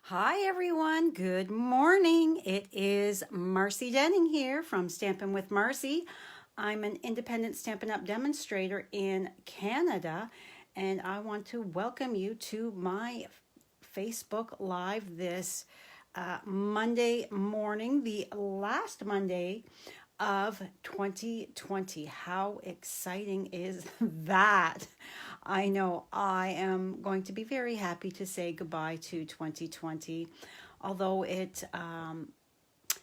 Hi everyone, good morning. It is Marcy Denning here from Stampin' with Marcy. I'm an independent Stampin' Up! Demonstrator in Canada, and I want to welcome you to my Facebook Live this Monday morning, the last Monday of 2020. How exciting is that? I know I am going to be very happy to say goodbye to 2020, although it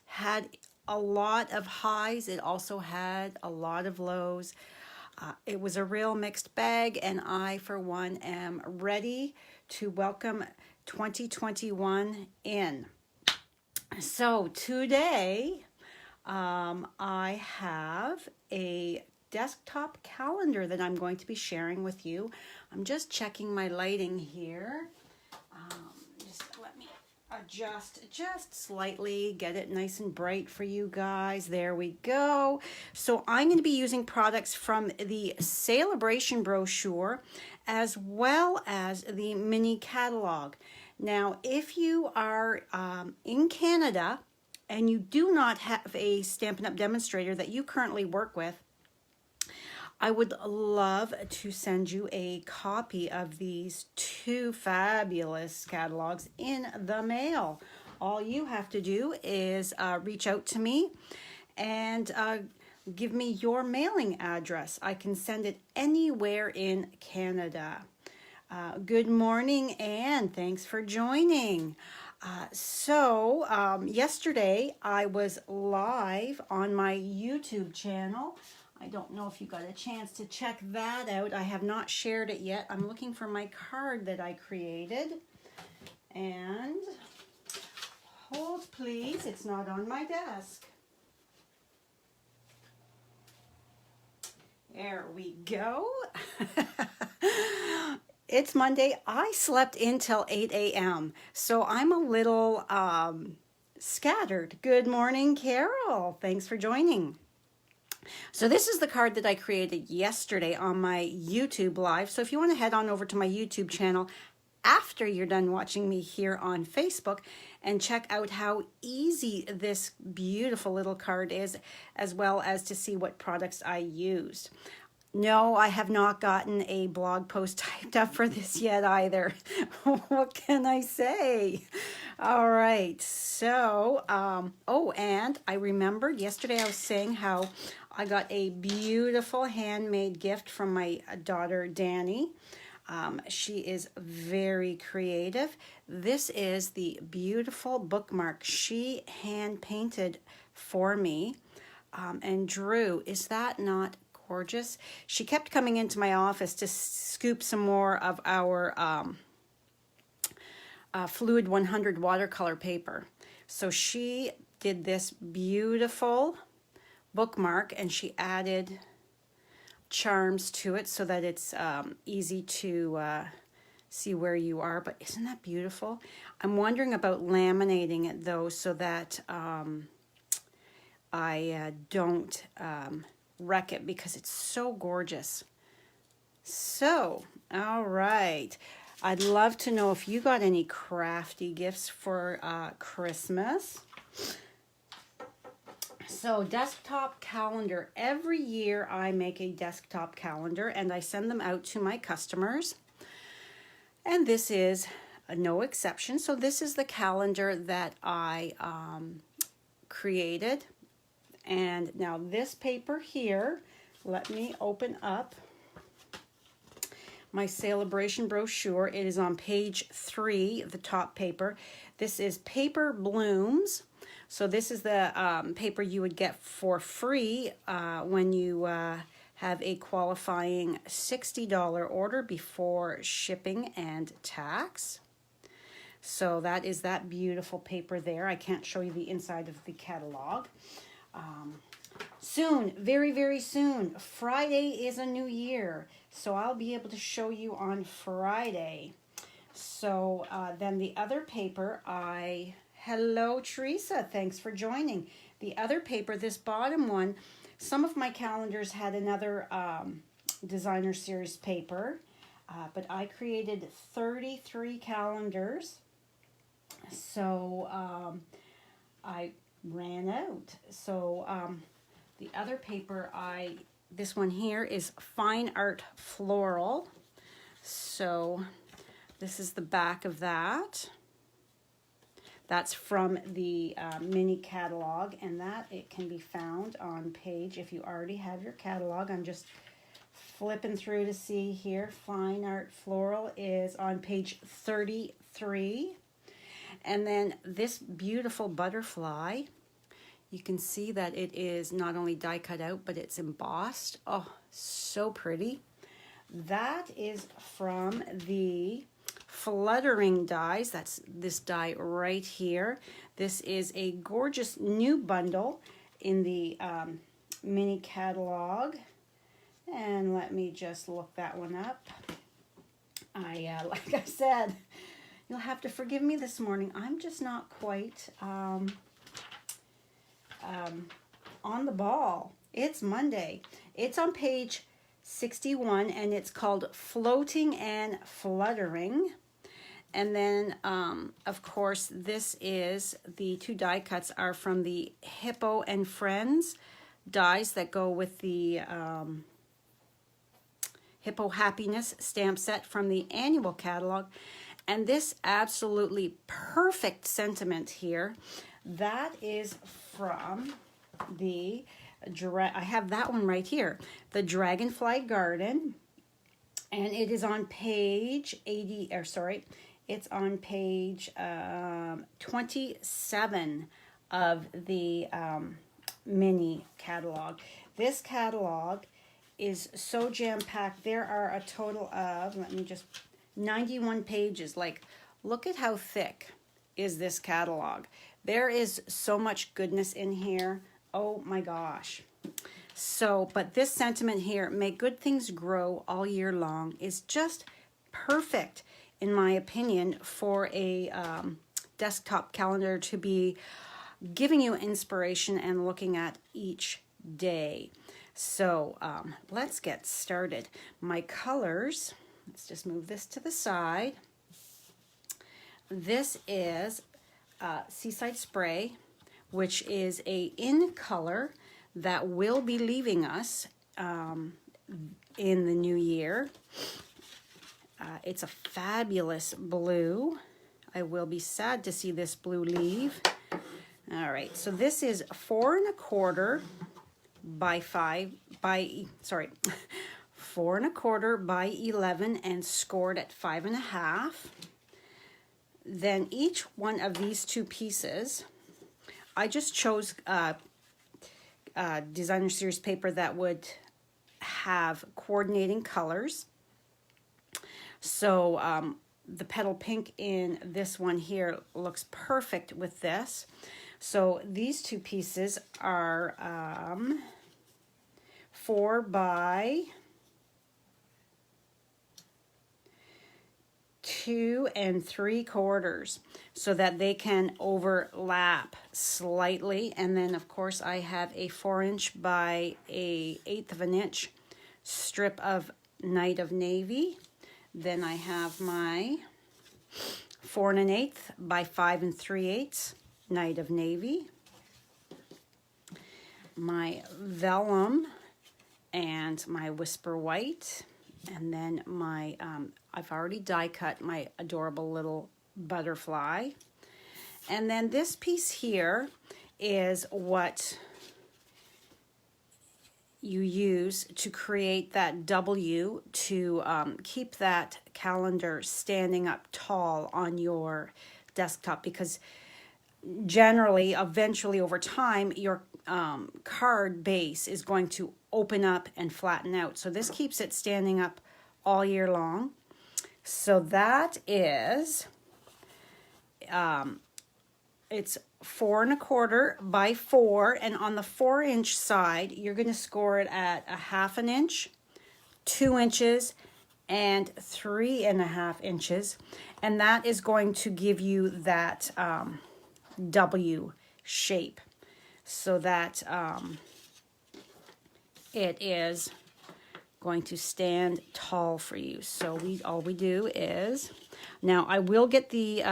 had a lot of highs, it also had a lot of lows. It was a real mixed bag, and I, for one, am ready to welcome 2021 in. So today, I have a desktop calendar that I'm going to be sharing with you. I'm just checking my lighting here. Just let me adjust just slightly, get it nice and bright for you guys. There we go. So I'm going to be using products from the Celebration brochure as well as the mini catalog. Now, if you are in Canada, and you do not have a Stampin' Up! Demonstrator that you currently work with, I would love to send you a copy of these two fabulous catalogs in the mail. All you have to do is reach out to me and give me your mailing address. I can send it anywhere in Canada. Good morning, Anne. Thanks for joining. Yesterday I was live on my YouTube channel. I don't know if you got a chance to check that out. I have not shared it yet. I'm looking for my card that I created. And hold please, it's not on my desk. There we go. It's Monday. I slept until 8 a.m. So I'm a little scattered. Good morning, Carol. Thanks for joining. So this is the card that I created yesterday on my YouTube live. So if you want to head on over to my YouTube channel after you're done watching me here on Facebook and check out how easy this beautiful little card is, as well as to see what products I used. No, I have not gotten a blog post typed up for this yet either. What can I say? All right, so, and I remembered yesterday I was saying how I got a beautiful handmade gift from my daughter, Danny. She is very creative. This is the beautiful bookmark she hand painted for me and drew. Is that not gorgeous? She kept coming into my office to scoop some more of our Fluid 100 watercolor paper. So she did this beautiful bookmark and she added charms to it so that it's easy to see where you are. But isn't that beautiful? I'm wondering about laminating it though, so that I don't wreck it, because it's so gorgeous. So, all right. I'd love to know if you got any crafty gifts for Christmas. So, desktop calendar. Every year I make a desktop calendar and I send them out to my customers. And this is no exception. So, this is the calendar that I created. And now this paper here, let me open up my Celebration brochure. It is on page 3, the top paper. This is Paper Blooms. So this is the paper you would get for free when you have a qualifying $60 order before shipping and tax. So that is that beautiful paper there. I can't show you the inside of the catalog. Soon, very, very soon, Friday is a new year, so I'll be able to show you on Friday. So then the other paper, hello Teresa, thanks for joining. The other paper, this bottom one, some of my calendars had another designer series paper, but I created 33 calendars. So I ran out. So the other paper this one here is Fine Art Floral. So this is the back of that. That's from the mini catalog, and that it can be found on page, if you already have your catalog, I'm just flipping through to see here. Fine Art Floral is on page 33. And then this beautiful butterfly, you can see that it is not only die cut out, but it's embossed. Oh, so pretty. That is from the Fluttering dies. That's this die right here. This is a gorgeous new bundle in the mini catalog. And let me just look that one up. Like I said, you'll have to forgive me this morning. I'm just not quite on the ball. It's Monday. It's on page 61, and it's called Floating and Fluttering. And then, of course, this is the two die cuts are from the Hippo and Friends dies that go with the Hippo Happiness stamp set from the annual catalog. And this absolutely perfect sentiment here, that is from the, I have that one right here, the Dragonfly Garden. And it is on page 80, or sorry, it's on page 27 of the mini catalog. This catalog is so jam-packed. There are a total of, 91 pages. Like, look at how thick is this catalog. There is so much goodness in here. Oh my gosh. So, but this sentiment here, may good things grow all year long, is just perfect, in my opinion, for a desktop calendar to be giving you inspiration and looking at each day. So let's get started. My colors, let's just move this to the side. This is Seaside Spray, which is a in color that will be leaving us in the new year. It's a fabulous blue. I will be sad to see this blue leave. All right, so this is 4 1/4 by 4 1/4 by 11 and scored at 5 1/2. Then each one of these two pieces, I just chose designer series paper that would have coordinating colors. So the petal pink in this one here looks perfect with this. So these two pieces are 4 by 2 3/4, so that they can overlap slightly. And then of course I have a 4 inch by a 1/8 of an inch strip of Night of Navy. Then I have my 4 1/8 by 5 3/8 Night of Navy, my vellum and my Whisper White, and then my I've already die cut my adorable little butterfly. And then this piece here is what you use to create that W to keep that calendar standing up tall on your desktop, because generally, eventually over time, your card base is going to open up and flatten out. So this keeps it standing up all year long. So that is, it's 4 1/4 by 4, and on the 4 inch side, you're going to score it at 1/2 inch, 2 inches, and 3 1/2 inches, and that is going to give you that W shape, so that it is going to stand tall for you. So all we do is, now I will get the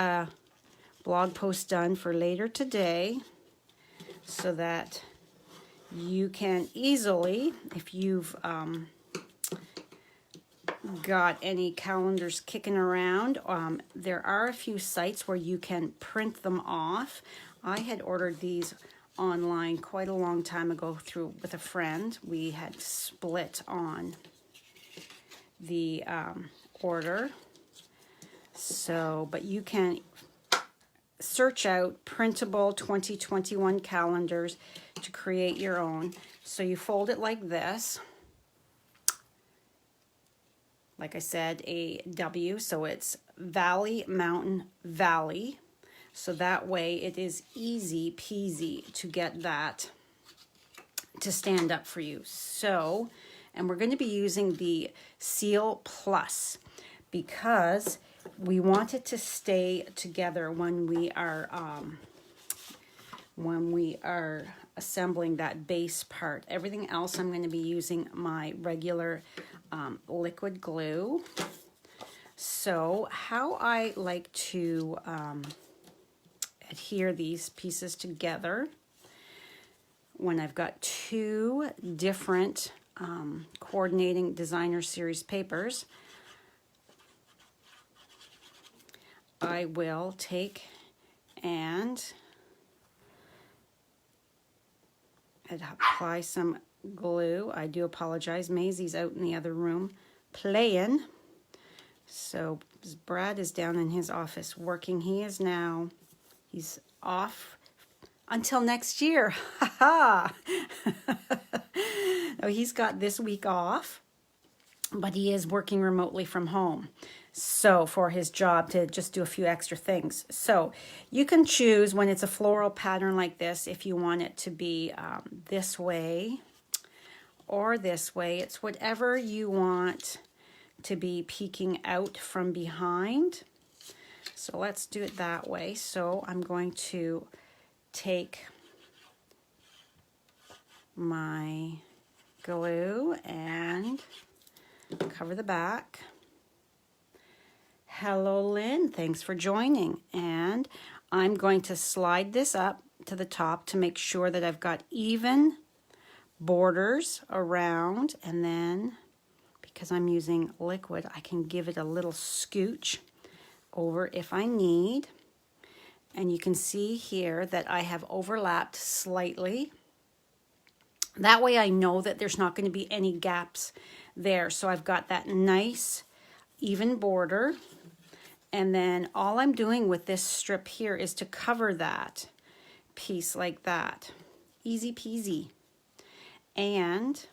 blog post done for later today so that you can easily, if you've got any calendars kicking around, there are a few sites where you can print them off. I had ordered these online quite a long time ago with a friend. We had split on the order. So, but you can search out printable 2021 calendars to create your own. So you fold it like this. Like I said, a W, so it's Valley, Mountain, Valley. So that way it is easy peasy to get that to stand up for you. So, and we're going to be using the Seal Plus because we want it to stay together when we are assembling that base part. Everything else I'm going to be using my regular liquid glue. So how I like to adhere these pieces together when I've got two different coordinating designer series papers, I will take and apply some glue. I do apologize. Maisie's out in the other room playing. So Brad is down in his office working. He's off until next year. Ha ha! No, he's got this week off, but he is working remotely from home. So for his job to just do a few extra things. So you can choose when it's a floral pattern like this, if you want it to be this way or this way. It's whatever you want to be peeking out from behind. So let's do it that way. So I'm going to take my glue and cover the back. Hello, Lynn. Thanks for joining. And I'm going to slide this up to the top to make sure that I've got even borders around. And then, because I'm using liquid, I can give it a little scooch over if I need. And you can see here that I have overlapped slightly. That way I know that there's not going to be any gaps there. So I've got that nice even border. And then all I'm doing with this strip here is to cover that piece like that. Easy peasy. And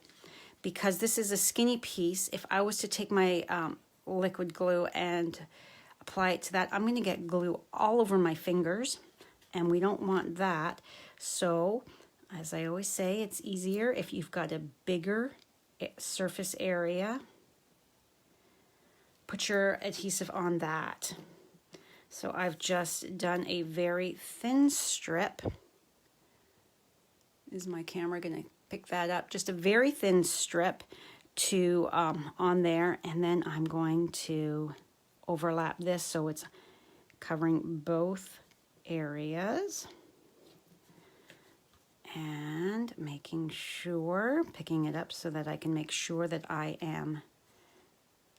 because this is a skinny piece, if I was to take my liquid glue and apply it to that, I'm going to get glue all over my fingers, and we don't want that. So, as I always say, it's easier if you've got a bigger surface area. Put your adhesive on that. So I've just done a very thin strip. Is my camera going to pick that up? Just a very thin strip to on there, and then I'm going to overlap this so it's covering both areas. And making sure, picking it up so that I can make sure that I am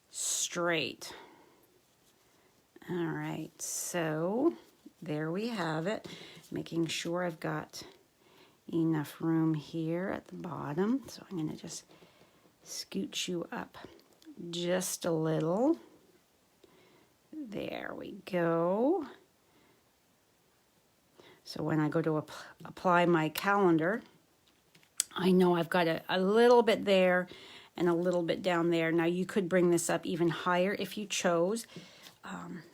straight. All right, so there we have it. Making sure I've got enough room here at the bottom. So I'm going to just scooch you up just a little. There we go. So when I go to apply my calendar, I know I've got a little bit there and a little bit down there. Now you could bring this up even higher if you chose.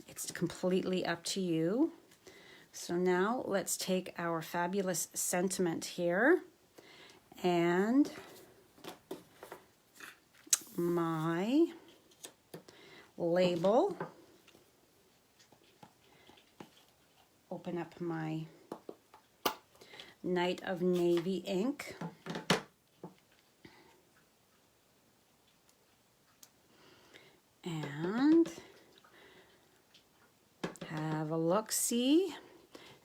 It's completely up to you. So now let's take our fabulous sentiment here and my label. Open up my Night of Navy ink. And have a look-see.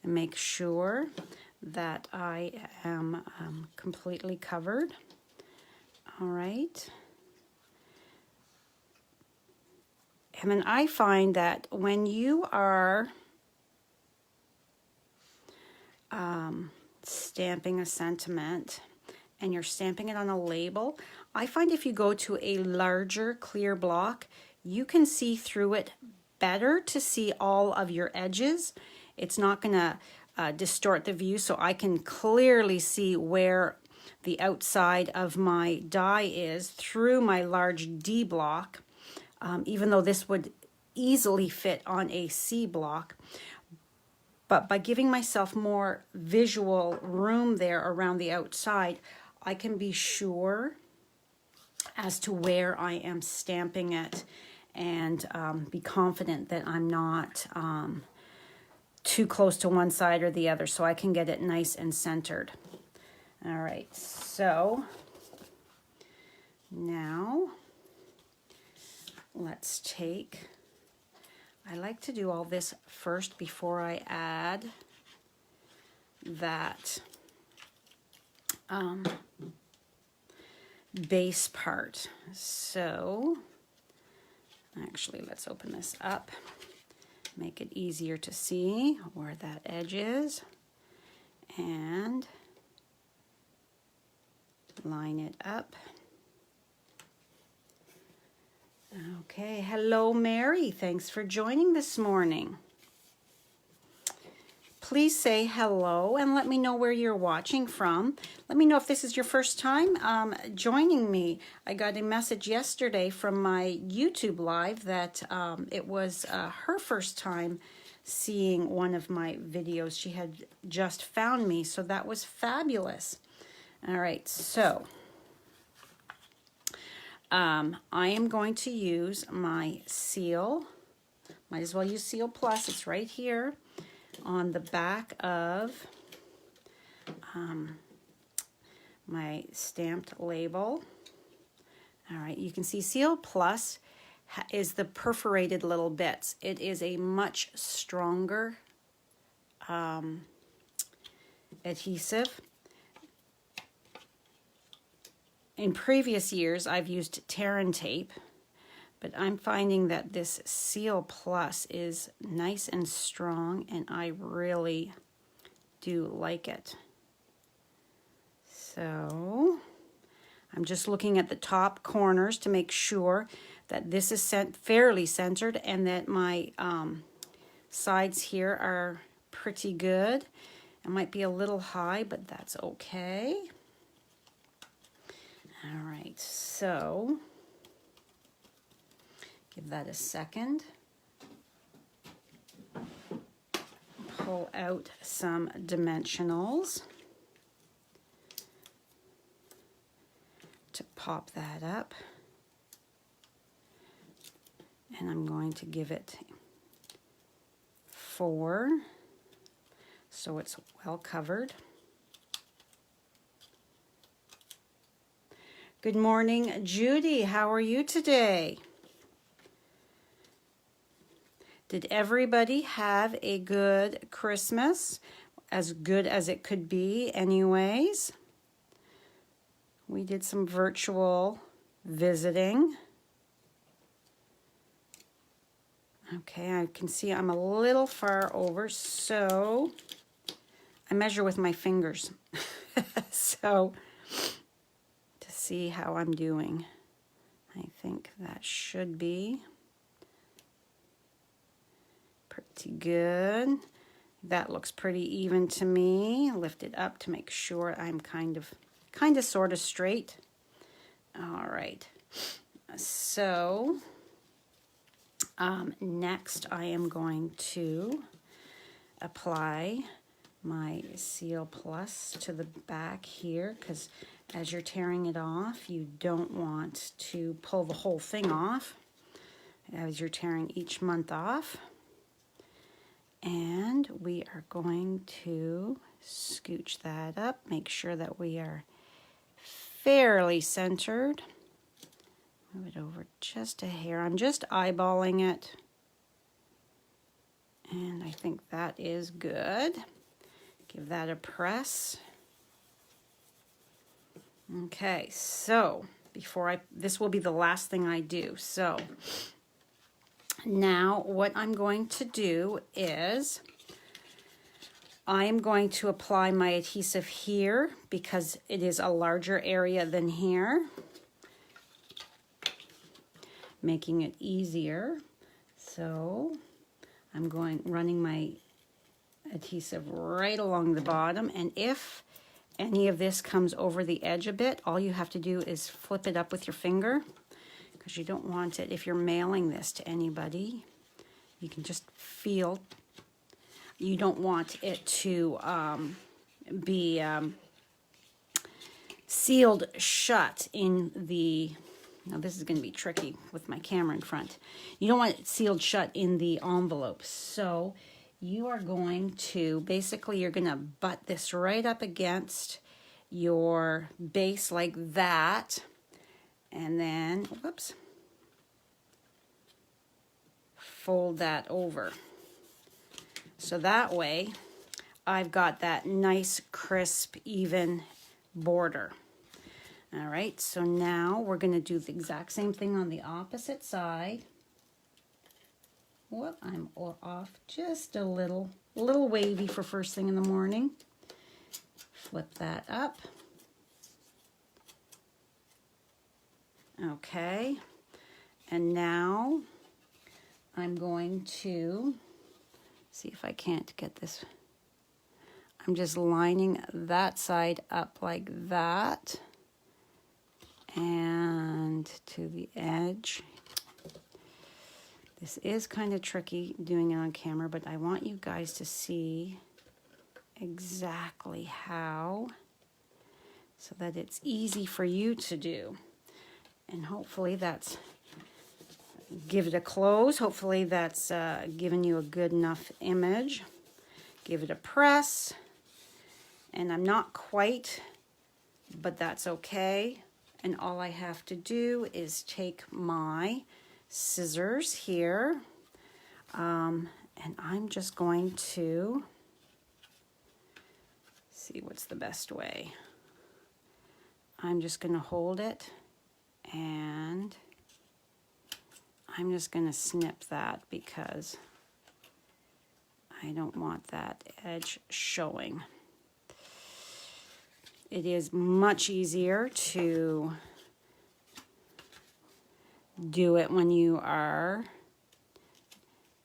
and make sure that I am completely covered. All right. And then I find that when you are stamping a sentiment and you're stamping it on a label, I find if you go to a larger clear block, you can see through it better to see all of your edges. It's not going to distort the view, so I can clearly see where the outside of my die is through my large D block, even though this would easily fit on a C block. But by giving myself more visual room there around the outside, I can be sure as to where I am stamping it and be confident that I'm not too close to one side or the other, so I can get it nice and centered. All right, so now let's take, I like to do all this first before I add that base part. So actually, let's open this up, make it easier to see where that edge is, and line it up. Okay, hello Mary, thanks for joining this morning. Please say hello and let me know where you're watching from. Let me know if this is your first time joining me. I got a message yesterday from my YouTube live that it was her first time seeing one of my videos. She had just found me, so that was fabulous. All right, so I am going to use my seal. Might as well use Seal Plus. It's right here on the back of my stamped label. All right, you can see Seal Plus is the perforated little bits. It is a much stronger adhesive. In previous years, I've used Terran tape, but I'm finding that this Seal Plus is nice and strong, and I really do like it. So I'm just looking at the top corners to make sure that this is fairly centered and that my sides here are pretty good. It might be a little high, but that's okay. All right, so give that a second. Pull out some dimensionals to pop that up. And I'm going to give it 4, so it's well covered. Good morning, Judy. How are you today? Did everybody have a good Christmas? As good as it could be anyways. We did some virtual visiting. Okay, I can see I'm a little far over, so I measure with my fingers. So see how I'm doing. I think that should be pretty good. That looks pretty even to me. Lift it up to make sure I'm kind of sort of straight. All right. So next I am going to apply my Seal Plus to the back here, because as you're tearing it off, you don't want to pull the whole thing off as you're tearing each month off. And we are going to scooch that up, make sure that we are fairly centered. Move it over just a hair. I'm just eyeballing it. And I think that is good. Give that a press. Okay, so this will be the last thing I do. So now what I'm going to do is I'm going to apply my adhesive here because it is a larger area than here, making it easier. So I'm running my adhesive right along the bottom, and if any of this comes over the edge a bit, all you have to do is flip it up with your finger, because you don't want it, if you're mailing this to anybody, you can just feel, you don't want it to be sealed shut in the, now this is going to be tricky with my camera in front, you don't want it sealed shut in the envelope. So you are going to, basically you're going to butt this right up against your base like that, and then, whoops, fold that over. So that way I've got that nice, crisp, even border. All right, so now we're going to do the exact same thing on the opposite side. Whoop, I'm off just a little wavy for first thing in the morning. Flip that up. Okay, and now I'm going to see if I can't get this. I'm just lining that side up like that and to the edge. This is kind of tricky doing it on camera, but I want you guys to see exactly how, so that it's easy for you to do. And hopefully that's, give it a close, hopefully that's giving you a good enough image. Give it a press, and I'm not quite, but that's okay. And all I have to do is take my scissors here, and I'm just going to see what's the best way. I'm just going to hold it, and I'm just going to snip that because I don't want that edge showing. It is much easier to do it when you are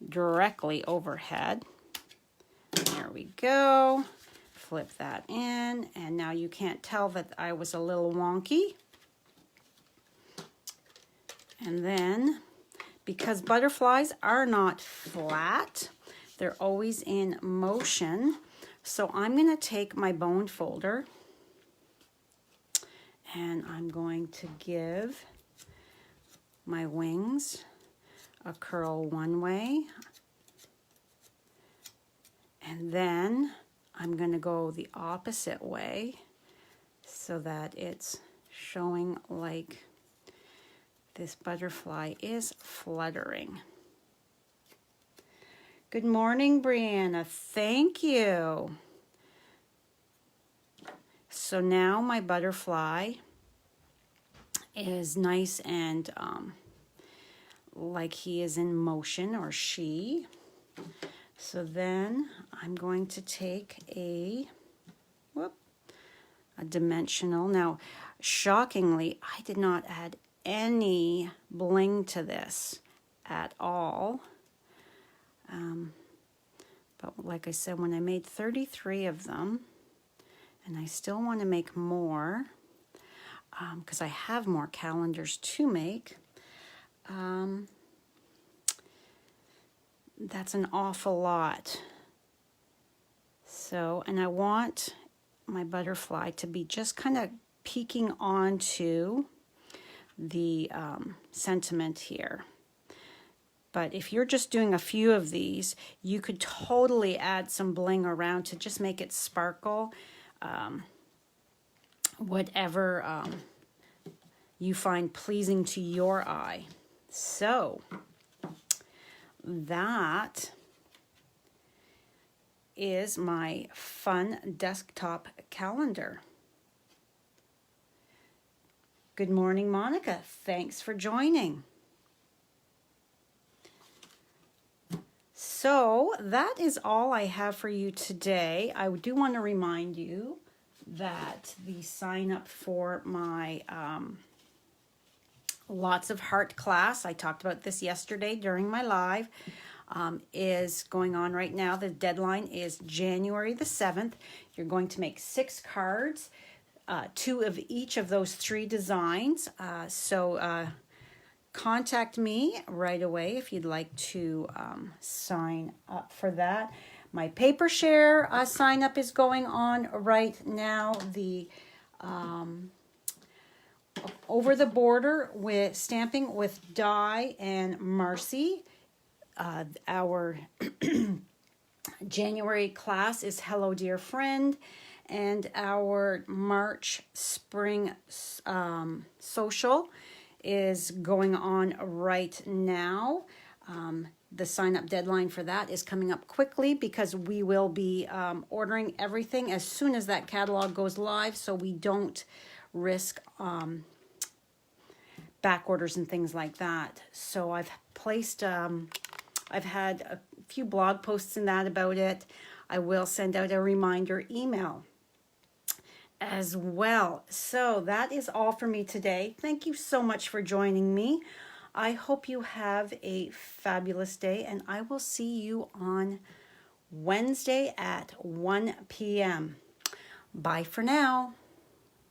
directly overhead. There we go. Flip that in, and now you can't tell that I was a little wonky. And then, because butterflies are not flat, they're always in motion, so I'm going to take my bone folder and I'm going to give my wings a curl one way, and then I'm going to go the opposite way so that it's showing like this butterfly is fluttering. Good morning, Brianna. Thank you. So now my butterfly is nice and like he is in motion, or she. So then I'm going to take a dimensional. Now, shockingly, I did not add any bling to this at all. But like I said, when I made 33 of them, and I still want to make more, because I have more calendars to make, that's an awful lot. So, and I want my butterfly to be just kind of peeking onto the sentiment here. But if you're just doing a few of these, you could totally add some bling around to just make it sparkle. Whatever you find pleasing to your eye. So that is my fun desktop calendar. Good morning, Monica. Thanks for joining. So that is all I have for you today. I do want to remind you that the sign up for my Lots of Heart class, I talked about this yesterday during my live, is going on right now. The deadline is January the 7th. You're going to make 6 cards, 2 of each of those 3 designs. So contact me right away if you'd like to sign up for that. My paper share sign up is going on right now. The Over the Border with Stamping with Di and Marcy. Our January class is Hello Dear Friend, and our March Spring social is going on right now. The sign-up deadline for that is coming up quickly because we will be ordering everything as soon as that catalog goes live, so we don't risk back orders and things like that. So I've placed, I've had a few blog posts in that about it. I will send out a reminder email as well. So that is all for me today. Thank you so much for joining me. I hope you have a fabulous day, and I will see you on Wednesday at 1 p.m. Bye for now.